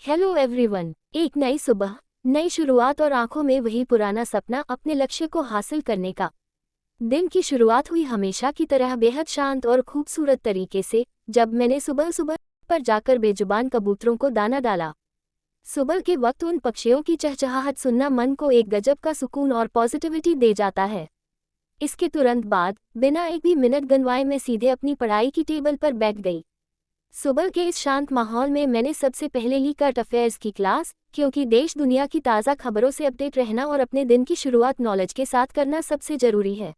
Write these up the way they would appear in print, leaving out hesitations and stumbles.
Hello everyone. एक नई सुबह, नई शुरुआत और आंखों में वही पुराना सपना अपने लक्ष्य को हासिल करने का। दिन की शुरुआत हुई हमेशा की तरह बेहद शांत और खूबसूरत तरीके से, जब मैंने सुबह सुबह पर जाकर बेजुबान कबूतरों को दाना डाला। सुबह के वक्त उन पक्षियों की चहचहाहट सुनना मन को एक गजब का सुकून और पॉजिटिविटी दे जाता है। इसके तुरंत बाद, बिना एक भी मिनट गंवाए मैं सीधे अपनी पढ़ाई की टेबल पर बैठ गई। सुबह के इस शांत माहौल में मैंने सबसे पहले ली करंट अफेयर्स की क्लास, क्योंकि देश दुनिया की ताज़ा खबरों से अपडेट रहना और अपने दिन की शुरुआत नॉलेज के साथ करना सबसे जरूरी है।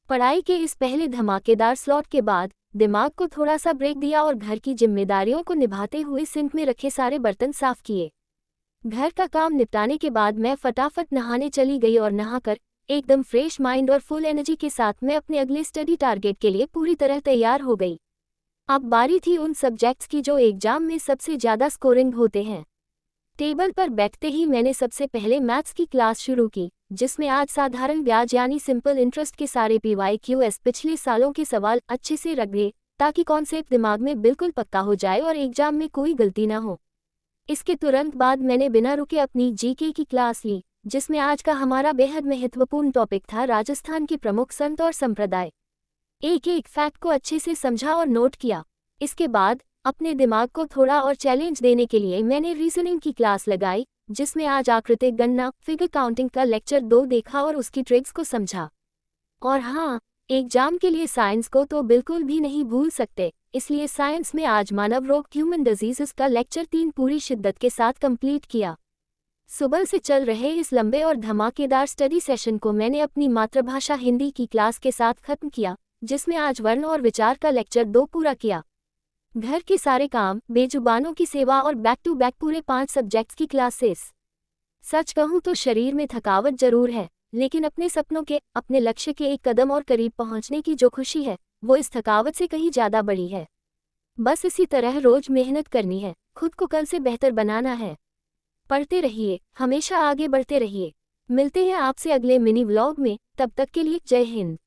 पढ़ाई के इस पहले धमाकेदार स्लॉट के बाद दिमाग को थोड़ा सा ब्रेक दिया और घर की जिम्मेदारियों को निभाते हुए सिंक में रखे सारे बर्तन साफ किए। घर का काम निपटाने के बाद मैं फटाफट नहाने चली गई और नहाकर एकदम फ्रेश माइंड और फुल एनर्जी के साथ मैं अपने अगले स्टडी टारगेट के लिए पूरी तरह तैयार हो गई। अब बारी थी उन सब्जेक्ट्स की जो एग्जाम में सबसे ज़्यादा स्कोरिंग होते हैं। टेबल पर बैठते ही मैंने सबसे पहले मैथ्स की क्लास शुरू की, जिसमें आज साधारण ब्याज यानी सिंपल इंटरेस्ट के सारे PYQs पिछले सालों के सवाल अच्छे से रख गए, ताकि कॉन्सेप्ट दिमाग में बिल्कुल पक्का हो जाए और एग्जाम में कोई गलती ना हो। इसके तुरंत बाद मैंने बिना रुके अपनी GK की क्लास ली, जिसमें आज का हमारा बेहद महत्वपूर्ण टॉपिक था राजस्थान के प्रमुख संत और संप्रदाय। एक एक फैक्ट को अच्छे से समझा और नोट किया। इसके बाद अपने दिमाग को थोड़ा और चैलेंज देने के लिए मैंने रीजनिंग की क्लास लगाई, जिसमें आज आकृतिक गणना फिगर काउंटिंग का लेक्चर 2 देखा और उसकी ट्रिक्स को समझा। और हाँ, एग्जाम के लिए साइंस को तो बिल्कुल भी नहीं भूल सकते, इसलिए साइंस में आज मानव रोग ह्यूमन डिजीजेस का लेक्चर 3 पूरी शिद्दत के साथ कंप्लीट किया। सुबह से चल रहे इस लंबे और धमाकेदार स्टडी सेशन को मैंने अपनी मातृभाषा हिंदी की क्लास के साथ खत्म किया, जिसमें आज वर्ण और विचार का लेक्चर 2 पूरा किया। घर के सारे काम, बेजुबानों की सेवा और बैक टू बैक पूरे 5 सब्जेक्ट्स की क्लासेस। सच कहूँ तो शरीर में थकावट जरूर है, लेकिन अपने सपनों के, अपने लक्ष्य के एक कदम और करीब पहुँचने की जो खुशी है, वो इस थकावट से कहीं ज़्यादा बड़ी है। बस इसी तरह रोज मेहनत करनी है, खुद को कल से बेहतर बनाना है। पढ़ते रहिए, हमेशा आगे बढ़ते रहिए। मिलते हैं आपसे अगले मिनी व्लॉग में, तब तक के लिए जय हिंद।